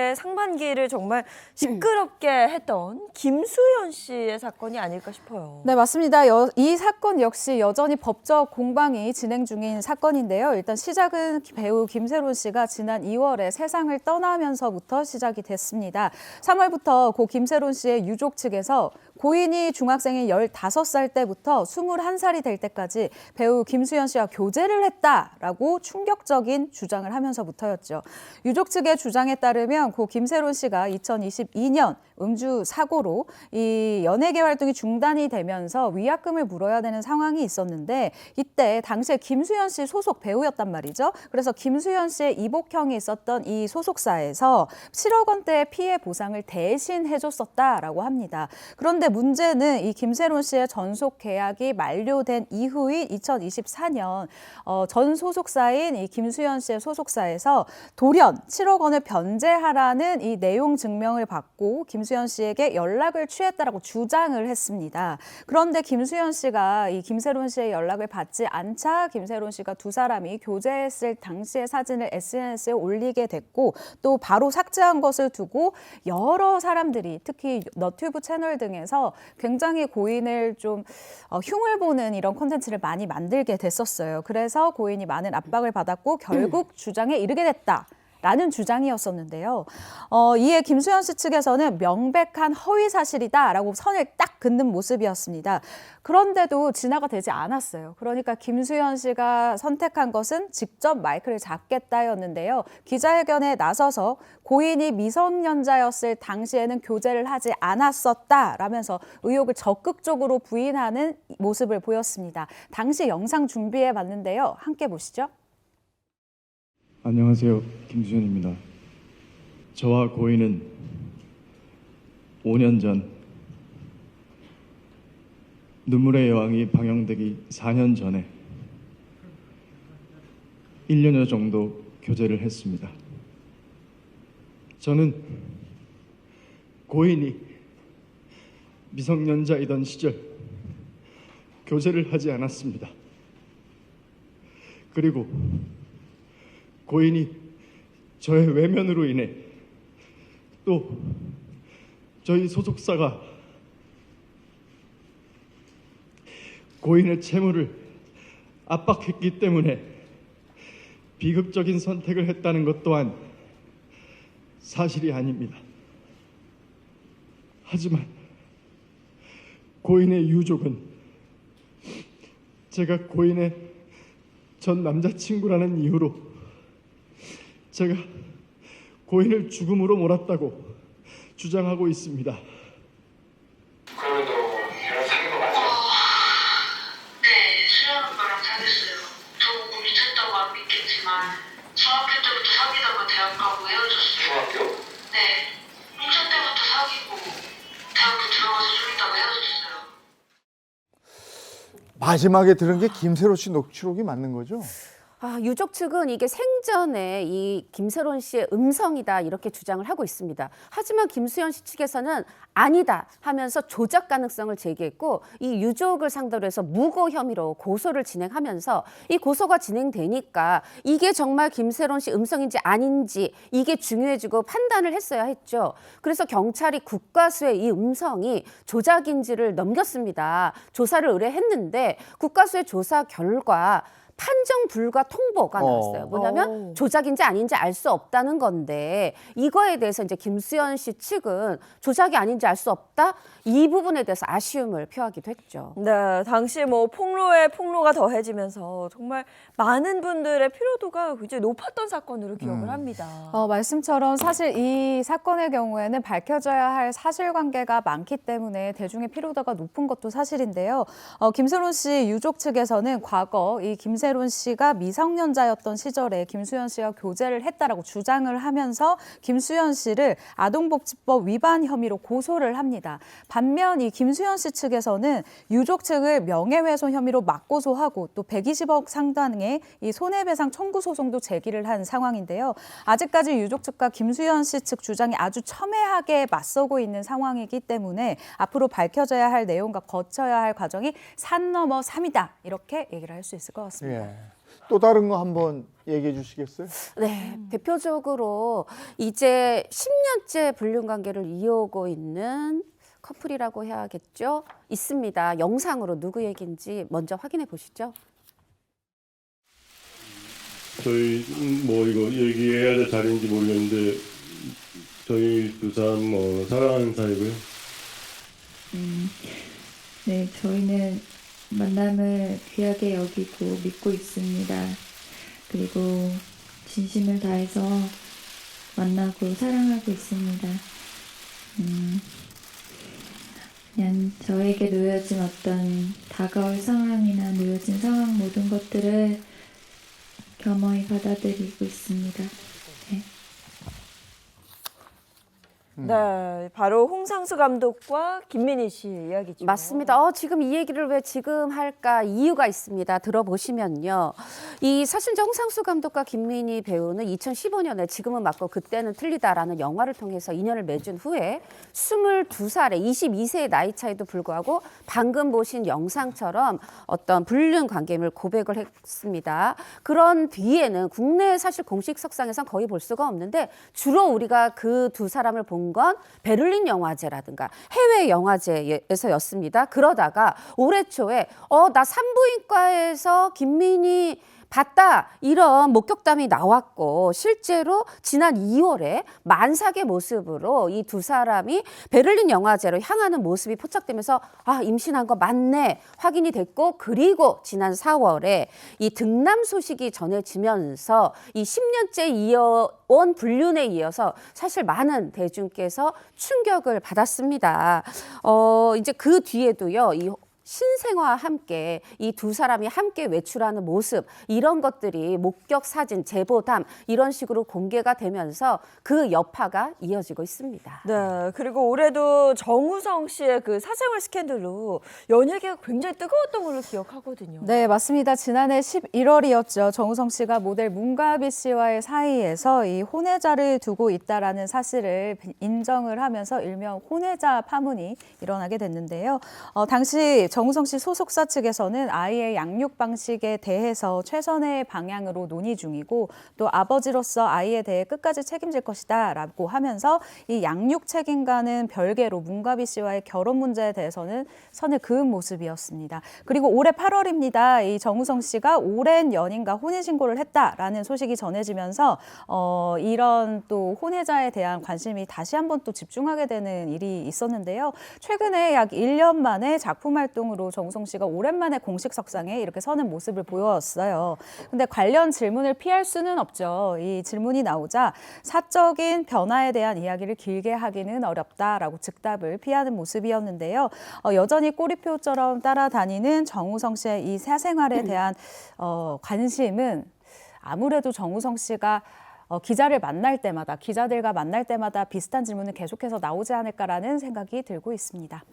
올해 상반기를 정말 시끄럽게 했던 김수현 씨의 사건이 아닐까 싶어요. 네, 맞습니다. 이 사건 역시 여전히 법적 공방이 진행 중인 사건인데요. 일단 시작은 배우 김세론 씨가 지난 2월에 세상을 떠나면서부터 시작이 됐습니다. 3월부터 고 김세론 씨의 유족 측에서 고인이 중학생인 15살 때부터 21살이 될 때까지 배우 김수현 씨와 교제를 했다라고 충격적인 주장을 하면서부터였죠. 유족 측의 주장에 따르면 고 김세론 씨가 2022년 음주 사고로 이 연예계 활동이 중단이 되면서 위약금을 물어야 되는 상황이 있었는데 이때 당시에 김수현 씨 소속 배우였단 말이죠. 그래서 김수현 씨의 이복형이 있었던 이 소속사에서 7억 원대의 피해 보상을 대신 해줬었다라고 합니다. 그런데 문제는 이 김세론 씨의 전속 계약이 만료된 이후인 2024년 전 소속사인 이 김수현 씨의 소속사에서 돌연 7억 원을 변제하라는 이 내용 증명을 받고 김수현 씨에게 연락을 취했다라고 주장을 했습니다. 그런데 김수현 씨가 이 김세론 씨의 연락을 받지 않자 김세론 씨가 두 사람이 교제했을 당시의 사진을 SNS에 올리게 됐고 또 바로 삭제한 것을 두고 여러 사람들이 특히 너튜브 채널 등에서 굉장히 고인을 좀 흉을 보는 이런 콘텐츠를 많이 만들게 됐었어요. 그래서 고인이 많은 압박을 받았고 결국 주장에 이르게 됐다. 라는 주장이었었는데요. 이에 김수현 씨 측에서는 명백한 허위 사실이다라고 선을 딱 긋는 모습이었습니다. 그런데도 진화가 되지 않았어요. 그러니까 김수현 씨가 선택한 것은 직접 마이크를 잡겠다였는데요. 기자회견에 나서서 고인이 미성년자였을 당시에는 교제를 하지 않았었다라면서 의혹을 적극적으로 부인하는 모습을 보였습니다. 당시 영상 준비해 봤는데요. 함께 보시죠. 안녕하세요. 김수현입니다. 저와 고인은 5년 전 눈물의 여왕이 방영되기 4년 전에 1년여 정도 교제를 했습니다. 저는 고인이 미성년자이던 시절 교제를 하지 않았습니다. 그리고 고인이 저의 외면으로 인해 또 저희 소속사가 고인의 채무를 압박했기 때문에 비극적인 선택을 했다는 것 또한 사실이 아닙니다. 하지만 고인의 유족은 제가 고인의 전 남자친구라는 이유로 제가 고인을 죽음으로 몰았다고 주장하고 있습니다. 그러면도 걔랑 사귄 거 맞아요? 네, 수연 오빠랑 사귀었어요. 저 뭐 미쳤다고 안 믿겠지만 중학교 때부터 사귀다가 대학 가고 헤어졌어요. 중학교? 네, 중초 때부터 사귀고 대학교 들어가서 좀 있다가 헤어졌어요. 마지막에 들은 게 김세로 씨 녹취록이 맞는 거죠? 유족 측은 이게 생전에 이 김세론 씨의 음성이다 이렇게 주장을 하고 있습니다. 하지만 김수현 씨 측에서는 아니다 하면서 조작 가능성을 제기했고 이 유족을 상대로 해서 무고 혐의로 고소를 진행하면서 이 고소가 진행되니까 이게 정말 김세론 씨 음성인지 아닌지 이게 중요해지고 판단을 했어야 했죠. 그래서 경찰이 국가수의 이 음성이 조작인지를 넘겼습니다. 조사를 의뢰했는데 국가수의 조사 결과 판정 불가 통보가 나왔어요. 뭐냐면 조작인지 아닌지 알 수 없다는 건데 이거에 대해서 이제 김수현 씨 측은 조작이 아닌지 알 수 없다? 이 부분에 대해서 아쉬움을 표하기도 했죠. 네, 당시 뭐 폭로에 폭로가 더해지면서 정말 많은 분들의 피로도가 굉장히 높았던 사건으로 기억을 합니다. 말씀처럼 사실 이 사건의 경우에는 밝혀져야 할 사실관계가 많기 때문에 대중의 피로도가 높은 것도 사실인데요. 김세론 씨 유족 측에서는 과거 이 김세론 씨가 미성년자였던 시절에 김수현 씨와 교제를 했다라고 주장을 하면서 김수현 씨를 아동복지법 위반 혐의로 고소를 합니다. 반면 이 김수현 씨 측에서는 유족 측을 명예훼손 혐의로 맞고소하고 또 120억 상당의 이 손해배상 청구 소송도 제기를 한 상황인데요. 아직까지 유족 측과 김수현 씨 측 주장이 아주 첨예하게 맞서고 있는 상황이기 때문에 앞으로 밝혀져야 할 내용과 거쳐야 할 과정이 산 넘어 삼이다 이렇게 얘기를 할 수 있을 것 같습니다. 예. 또 다른 거 한번 얘기해 주시겠어요? 네, 대표적으로 이제 10년째 불륜 관계를 이어오고 있는 커플이라고 해야겠죠? 있습니다. 영상으로 누구 얘기인지 먼저 확인해 보시죠. 저희 뭐 이거 얘기해야 될 자리인지 모르겠는데 저희 두 사람 뭐 사랑하는 사이고요. 네, 저희는 만남을 귀하게 여기고 믿고 있습니다. 그리고 진심을 다해서 만나고 사랑하고 있습니다. 그냥 저에게 놓여진 어떤 다가올 상황이나 놓여진 상황 모든 것들을 겸허히 받아들이고 있습니다. 네. 네, 바로 홍상수 감독과 김민희 씨 이야기죠. 맞습니다. 지금 이 얘기를 왜 지금 할까 이유가 있습니다. 들어보시면요. 이 사실 홍상수 감독과 김민희 배우는 2015년에 지금은 맞고 그때는 틀리다라는 영화를 통해서 인연을 맺은 후에 22살에 22세의 나이 차이도 불구하고 방금 보신 영상처럼 어떤 불륜 관계임을 고백을 했습니다. 그런 뒤에는 국내 사실 공식 석상에선 거의 볼 수가 없는데 주로 우리가 그 두 사람을 본 건 베를린 영화제라든가 해외 영화제에서였습니다. 그러다가 올해 초에 나 산부인과에서 김민희 봤다 이런 목격담이 나왔고 실제로 지난 2월에 만삭의 모습으로 이 두 사람이 베를린 영화제로 향하는 모습이 포착되면서 임신한 거 맞네 확인이 됐고 그리고 지난 4월에 이 등남 소식이 전해지면서 이 10년째 이어온 불륜에 이어서 사실 많은 대중께서 충격을 받았습니다. 이제 그 뒤에도요. 이 신생아와 함께 이 두 사람이 함께 외출하는 모습 이런 것들이 목격 사진, 제보담 이런 식으로 공개가 되면서 그 여파가 이어지고 있습니다. 네, 그리고 올해도 정우성 씨의 그 사생활 스캔들로 연예계가 굉장히 뜨거웠던 걸로 기억하거든요. 네, 맞습니다. 지난해 11월이었죠. 정우성 씨가 모델 문가비 씨와의 사이에서 이 혼외자를 두고 있다라는 사실을 인정을 하면서 일명 혼외자 파문이 일어나게 됐는데요. 당시 정우성 씨 소속사 측에서는 아이의 양육 방식에 대해서 최선의 방향으로 논의 중이고 또 아버지로서 아이에 대해 끝까지 책임질 것이다 라고 하면서 이 양육 책임과는 별개로 문가비 씨와의 결혼 문제에 대해서는 선을 그은 모습이었습니다. 그리고 올해 8월입니다. 이 정우성 씨가 오랜 연인과 혼인신고를 했다라는 소식이 전해지면서 이런 또 혼외자에 대한 관심이 다시 한번 또 집중하게 되는 일이 있었는데요. 최근에 약 1년 만에 작품 활동으로 정우성 씨가 오랜만에 공식 석상에 이렇게 서는 모습을 보여왔어요. 근데 관련 질문을 피할 수는 없죠. 이 질문이 나오자 사적인 변화에 대한 이야기를 길게 하기는 어렵다라고 즉답을 피하는 모습이었는데요. 여전히 꼬리표처럼 따라다니는 정우성 씨의 이 사생활에 대한 관심은 아무래도 정우성 씨가 기자들과 만날 때마다 비슷한 질문은 계속해서 나오지 않을까라는 생각이 들고 있습니다.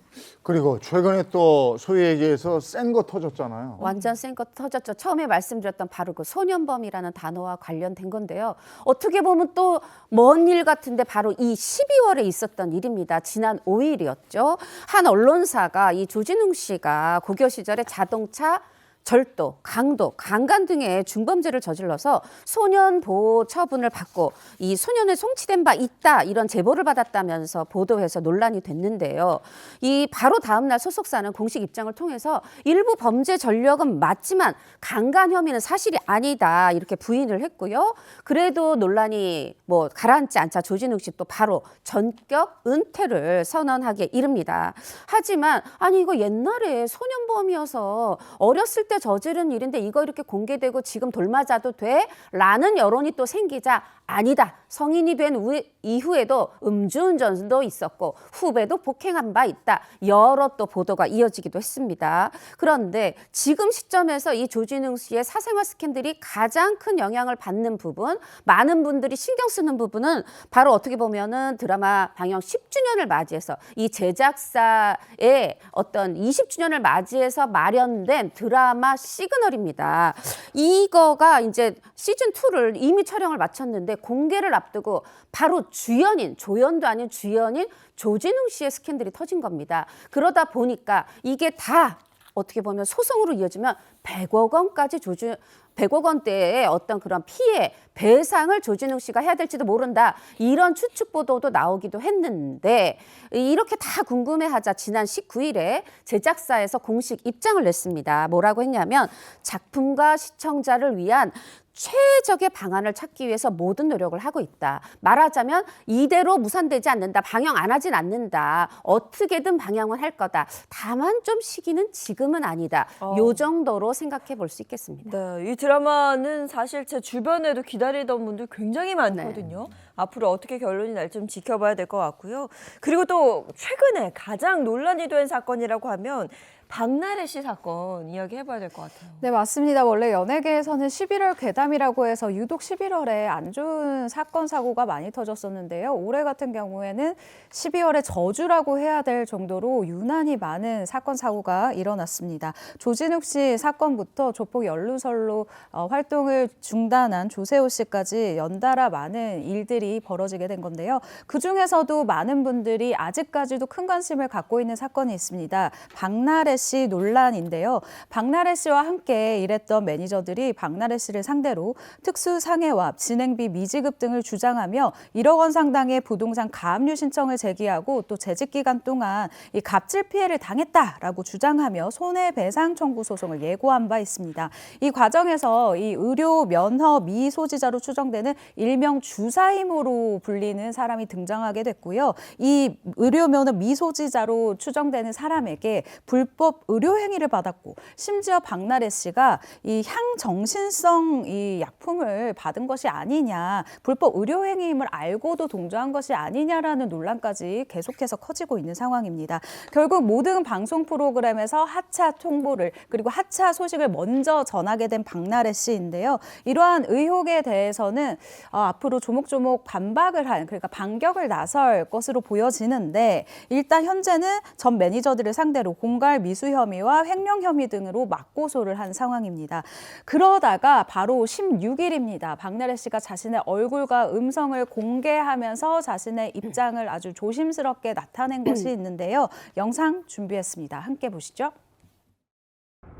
그리고 최근에 또 소위 얘기해서 센 거 터졌잖아요. 완전 센 거 터졌죠. 처음에 말씀드렸던 바로 그 소년범이라는 단어와 관련된 건데요. 어떻게 보면 또 먼 일 같은데 바로 이 12월에 있었던 일입니다. 지난 5일이었죠. 한 언론사가 이 조진웅 씨가 고교 시절에 자동차 절도, 강도, 강간 등의 중범죄를 저질러서 소년 보호 처분을 받고 이 소년을 송치된 바 있다 이런 제보를 받았다면서 보도해서 논란이 됐는데요. 이 바로 다음 날 소속사는 공식 입장을 통해서 일부 범죄 전력은 맞지만 강간 혐의는 사실이 아니다 이렇게 부인을 했고요. 그래도 논란이 가라앉지 않자 조진웅 씨 또 바로 전격 은퇴를 선언하게 이릅니다. 하지만 이거 옛날에 소년범이어서 어렸을 때 저지른 일인데 이거 이렇게 공개되고 지금 돌맞아도 돼? 라는 여론이 또 생기자 아니다. 성인이 된 이후에도 음주운전도 있었고 후배도 폭행한 바 있다. 여러 또 보도가 이어지기도 했습니다. 그런데 지금 시점에서 이 조진웅 씨의 사생활 스캔들이 가장 큰 영향을 받는 부분, 많은 분들이 신경 쓰는 부분은 바로 어떻게 보면은 드라마 방영 10주년을 맞이해서 이 제작사의 어떤 20주년을 맞이해서 마련된 드라마 시그널입니다. 이거가 이제 시즌2를 이미 촬영을 마쳤는데 공개를 앞두고 바로 주연인, 조연도 아닌 주연인 조진웅 씨의 스캔들이 터진 겁니다. 그러다 보니까 이게 다 어떻게 보면 소송으로 이어지면 100억 원까지 100억 원대의 어떤 그런 피해 배상을 조진웅 씨가 해야 될지도 모른다. 이런 추측 보도도 나오기도 했는데 이렇게 다 궁금해하자 지난 19일에 제작사에서 공식 입장을 냈습니다. 뭐라고 했냐면 작품과 시청자를 위한 최적의 방안을 찾기 위해서 모든 노력을 하고 있다. 말하자면 이대로 무산되지 않는다. 방영 안 하진 않는다. 어떻게든 방영은 할 거다. 다만 좀 시기는 지금은 아니다. 요 정도로 생각해 볼 수 있겠습니다. 네, 이 드라마는 사실 제 주변에도 기다리던 분들 굉장히 많거든요. 앞으로 어떻게 결론이 날지 좀 지켜봐야 될 것 같고요. 그리고 또 최근에 가장 논란이 된 사건이라고 하면 박나래 씨 사건 이야기해봐야 될 것 같아요. 네, 맞습니다. 원래 연예계에서는 11월 괴담이라고 해서 유독 11월에 안 좋은 사건, 사고가 많이 터졌었는데요. 올해 같은 경우에는 12월의 저주라고 해야 될 정도로 유난히 많은 사건, 사고가 일어났습니다. 조진욱 씨 사건부터 조폭 연루설로 활동을 중단한 조세호 씨까지 연달아 많은 일들이 벌어지게 된 건데요. 그중에서도 많은 분들이 아직까지도 큰 관심을 갖고 있는 사건이 있습니다. 박나래 씨 논란인데요. 박나래 씨와 함께 일했던 매니저들이 박나래 씨를 상대로 특수상해와 진행비 미지급 등을 주장하며 1억 원 상당의 부동산 가압류 신청을 제기하고 또 재직 기간 동안 이 갑질 피해를 당했다라고 주장하며 손해배상 청구 소송을 예고한 바 있습니다. 이 과정에서 이 의료 면허 미소지자로 추정되는 일명 주사임으로 불리는 사람이 등장하게 됐고요. 이 의료 면허 미소지자로 추정되는 사람에게 불법 의료 행위를 받았고 심지어 박나래 씨가 이 향정신성 이 약품을 받은 것이 아니냐, 불법 의료 행위임을 알고도 동조한 것이 아니냐라는 논란까지 계속해서 커지고 있는 상황입니다. 결국 모든 방송 프로그램에서 하차 통보를 그리고 하차 소식을 먼저 전하게 된 박나래 씨인데요. 이러한 의혹에 대해서는 앞으로 조목조목 반박을 한, 그러니까 반격을 나설 것으로 보여지는데 일단 현재는 전 매니저들을 상대로 공갈 미수 혐의와 횡령 혐의 등으로 맞고소를 한 상황입니다. 그러다가 바로 16일입니다. 박나래 씨가 자신의 얼굴과 음성을 공개하면서 자신의 입장을 아주 조심스럽게 나타낸 것이 있는데요. 영상 준비했습니다. 함께 보시죠.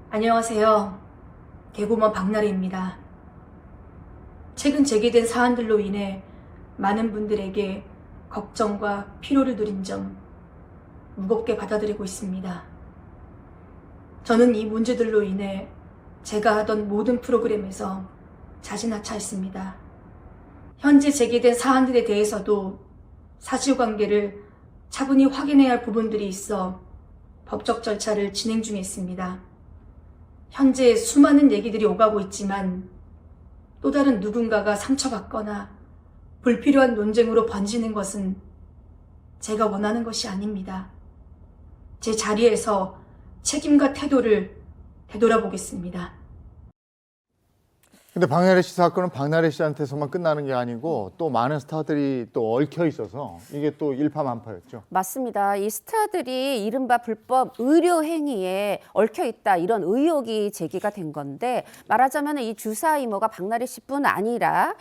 안녕하세요. 개고먼 박나래입니다. 최근 제기된 사안들로 인해 많은 분들에게 걱정과 피로를 드린 점 무겁게 받아들이고 있습니다. 저는 이 문제들로 인해 제가 하던 모든 프로그램에서 자진 하차했습니다. 현재 제기된 사안들에 대해서도 사실관계를 차분히 확인해야 할 부분들이 있어 법적 절차를 진행 중에 있습니다. 현재 수많은 얘기들이 오가고 있지만 또 다른 누군가가 상처받거나 불필요한 논쟁으로 번지는 것은 제가 원하는 것이 아닙니다. 제 자리에서 책임과 태도를 되돌아보겠습니다. 근데 박나래 씨 사건은 박나래 씨한테서만 끝나는 게 아니고 또 많은 스타들이 또 얽혀 있어서 이게 또 일파만파였죠. 맞습니다. 이 스타들이 이른바 불법 의료 행위에 얽혀 있다 이런 의혹이 제기가 된 건데 말하자면 이 주사 이모가 박나래 씨뿐 아니라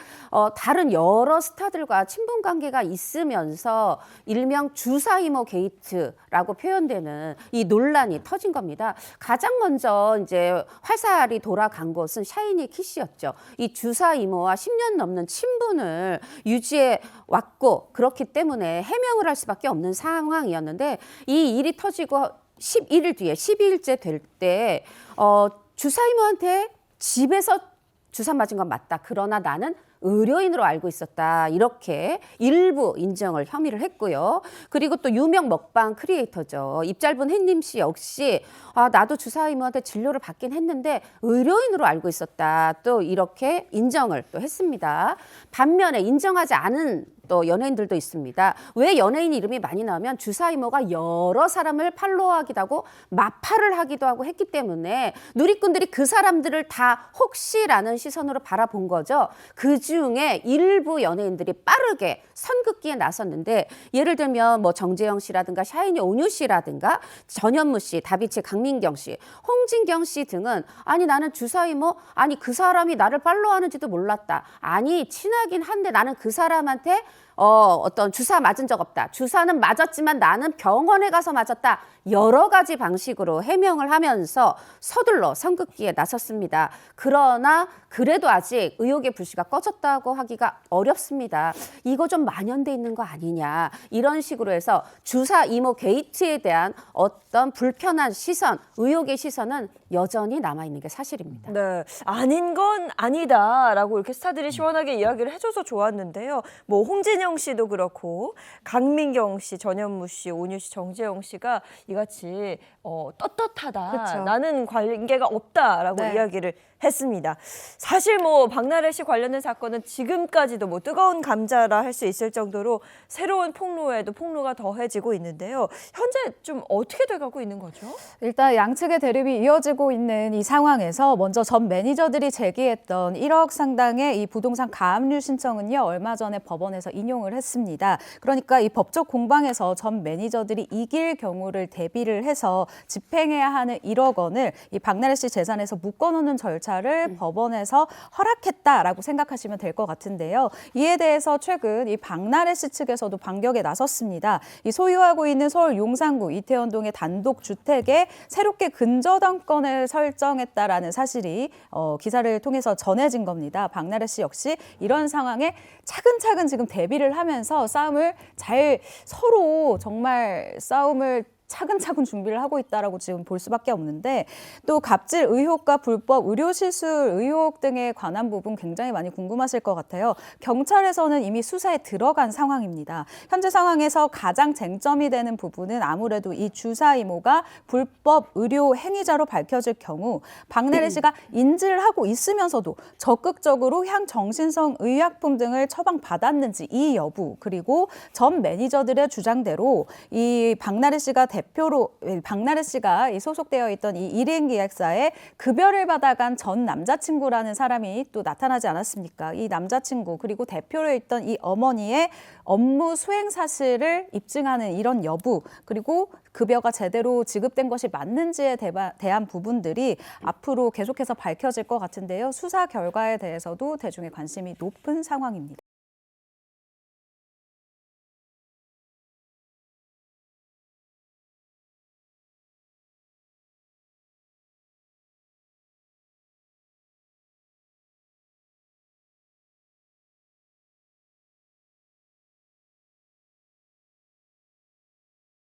다른 여러 스타들과 친분 관계가 있으면서 일명 주사 이모 게이트라고 표현되는 이 논란이 터진 겁니다. 가장 먼저 이제 화살이 돌아간 것은 샤이니 키씨였죠. 이 주사 이모와 10년 넘는 친분을 유지해 왔고 그렇기 때문에 해명을 할 수밖에 없는 상황이었는데 이 일이 터지고 11일 뒤에 12일째 될 때 주사 이모한테 집에서 주사 맞은 건 맞다. 그러나 나는 의료인으로 알고 있었다. 이렇게 일부 인정을 혐의를 했고요. 그리고 또 유명 먹방 크리에이터죠. 입 짧은 햇님 씨 역시 나도 주사 이모한테 진료를 받긴 했는데 의료인으로 알고 있었다. 또 이렇게 인정을 또 했습니다. 반면에 인정하지 않은 또 연예인들도 있습니다. 왜 연예인 이름이 많이 나오면 주사 이모가 여러 사람을 팔로우하기도 하고 마팔을 하기도 하고 했기 때문에 누리꾼들이 그 사람들을 다 혹시라는 시선으로 바라본 거죠. 그중에 일부 연예인들이 빠르게 선긋기에 나섰는데 예를 들면 뭐 정재영 씨라든가 샤이니 온유 씨라든가 전현무 씨, 다비치 강민경 씨, 홍진경 씨 등은 아니 나는 주사 이모 아니 그 사람이 나를 팔로우하는지도 몰랐다. 아니 친하긴 한데 나는 그 사람한테 어떤 주사 맞은 적 없다. 주사는 맞았지만 나는 병원에 가서 맞았다. 여러 가지 방식으로 해명을 하면서 서둘러 선긋기에 나섰습니다. 그러나 그래도 아직 의혹의 불씨가 꺼졌다고 하기가 어렵습니다. 이거 좀 만연돼 있는 거 아니냐. 이런 식으로 해서 주사 이모 게이트에 대한 어떤 불편한 시선, 의혹의 시선은 여전히 남아있는 게 사실입니다. 네, 아닌 건 아니다라고 이렇게 스타들이 시원하게 이야기를 해줘서 좋았는데요. 뭐 홍진영 씨도 그렇고 강민경 씨, 전현무 씨, 온유 씨, 정재영 씨가 이같이 떳떳하다, 그쵸. 나는 관계가 없다라고 네. 이야기를 했습니다. 사실 뭐 박나래 씨 관련된 사건은 지금까지도 뭐 뜨거운 감자라 할 수 있을 정도로 새로운 폭로에도 폭로가 더해지고 있는데요. 현재 좀 어떻게 돼가고 있는 거죠? 일단 양측의 대립이 이어지고 있는 이 상황에서 먼저 전 매니저들이 제기했던 1억 상당의 이 부동산 가압류 신청은요, 얼마 전에 법원에서 인용을 했습니다. 그러니까 이 법적 공방에서 전 매니저들이 이길 경우를 대비를 해서 집행해야 하는 1억 원을 이 박나래 씨 재산에서 묶어놓는 절차를 법원에서 허락했다라고 생각하시면 될 것 같은데요. 이에 대해서 최근 이 박나래 씨 측에서도 반격에 나섰습니다. 이 소유하고 있는 서울 용산구 이태원동의 단독 주택에 새롭게 근저당권을 설정했다라는 사실이 기사를 통해서 전해진 겁니다. 박나래 씨 역시 이런 상황에 차근차근 지금 대비를 하면서 서로 정말 싸움을 차근차근 준비를 하고 있다라고 지금 볼 수밖에 없는데, 또 갑질 의혹과 불법 의료 시술 의혹 등에 관한 부분 굉장히 많이 궁금하실 것 같아요. 경찰에서는 이미 수사에 들어간 상황입니다. 현재 상황에서 가장 쟁점이 되는 부분은 아무래도 이 주사 이모가 불법 의료 행위자로 밝혀질 경우 박나래 씨가 인지를 하고 있으면서도 적극적으로 향정신성 의약품 등을 처방받았는지 이 여부, 그리고 전 매니저들의 주장대로 이 박나래 씨가 이 소속되어 있던 이 1인 기획사에 급여를 받아간 전 남자친구라는 사람이 또 나타나지 않았습니까? 이 남자친구 그리고 대표로 있던 이 어머니의 업무 수행 사실을 입증하는 이런 여부, 그리고 급여가 제대로 지급된 것이 맞는지에 대한 부분들이 앞으로 계속해서 밝혀질 것 같은데요. 수사 결과에 대해서도 대중의 관심이 높은 상황입니다.